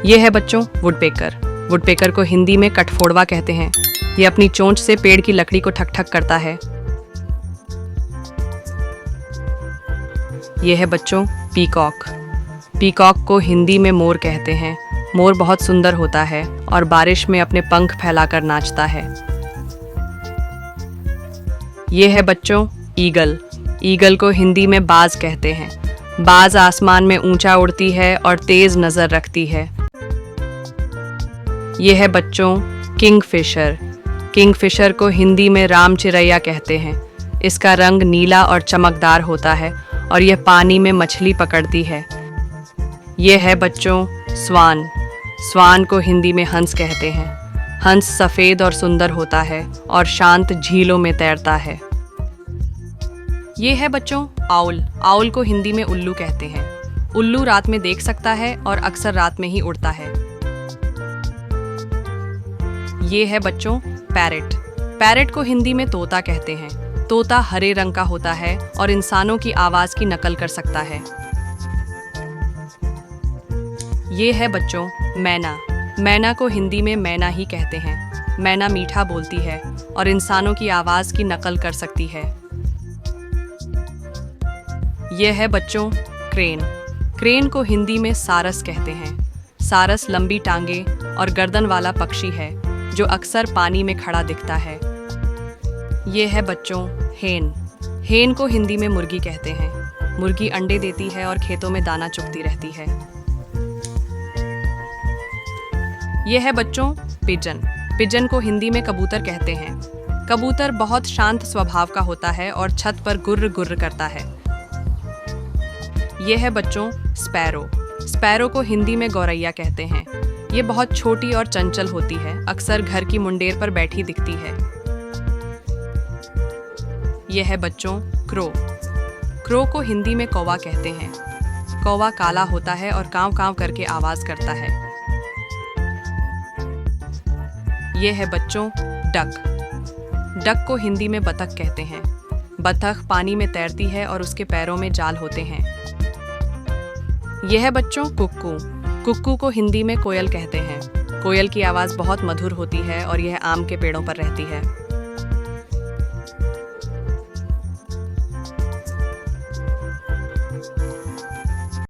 ये है बच्चों वुडपेकर। वुडपेकर को हिंदी में कठफोड़वा कहते हैं। ये अपनी चोंच से पेड़ की लकड़ी को ठक ठक करता है। ये है बच्चों पीकॉक। पीकॉक को हिंदी में मोर कहते हैं। मोर बहुत सुंदर होता है और बारिश में अपने पंख फैलाकर नाचता है। ये है बच्चों ईगल। ईगल को हिंदी में बाज कहते हैं। बाज आसमान में ऊंचा उड़ती है और तेज नजर रखती है। ये है बच्चों किंगफिशर। किंगफिशर को हिंदी में राम चिरैया कहते हैं। इसका रंग नीला और चमकदार होता है और यह पानी में मछली पकड़ती है। ये है बच्चों स्वान। स्वान को हिंदी में हंस कहते हैं। हंस सफ़ेद और सुंदर होता है और शांत झीलों में तैरता है। ये है बच्चों आउल। आउल को हिंदी में उल्लू कहते हैं। उल्लू रात में देख सकता है और अक्सर रात में ही उड़ता है। ये है बच्चों पैरेट। पैरेट को हिंदी में तोता कहते हैं। तोता हरे रंग का होता है और इंसानों की आवाज की नकल कर सकता है। ये है बच्चों मैना। मैना को हिंदी में मैना ही कहते हैं। मैना मीठा बोलती है और इंसानों की आवाज की नकल कर सकती है। यह है बच्चों क्रेन। क्रेन को हिंदी में सारस कहते हैं। सारस लंबी टांगे और गर्दन वाला पक्षी है जो अक्सर पानी में खड़ा दिखता है। ये है बच्चों हेन। हेन को हिंदी में मुर्गी कहते हैं। मुर्गी अंडे देती है और खेतों में दाना चुगती रहती है। यह है बच्चों पिजन। पिजन को हिंदी में कबूतर कहते हैं। कबूतर बहुत शांत स्वभाव का होता है और छत पर गुर्र गुर्र करता है। यह है बच्चों स्पैरो। स्पैरो को हिंदी में गौरैया कहते हैं। ये बहुत छोटी और चंचल होती है। अक्सर घर की मुंडेर पर बैठी दिखती है। यह है बच्चों क्रो। क्रो को हिंदी में कौवा कहते हैं। कौवा काला होता है और कांव कांव करके आवाज करता है। यह है बच्चों डक। डक को हिंदी में बतख कहते हैं। बतख पानी में तैरती है और उसके पैरों में जाल होते हैं। यह है बच्चों कुक्कू। कुक्कू को हिंदी में कोयल कहते हैं। कोयल की आवाज़ बहुत मधुर होती है और यह आम के पेड़ों पर रहती है।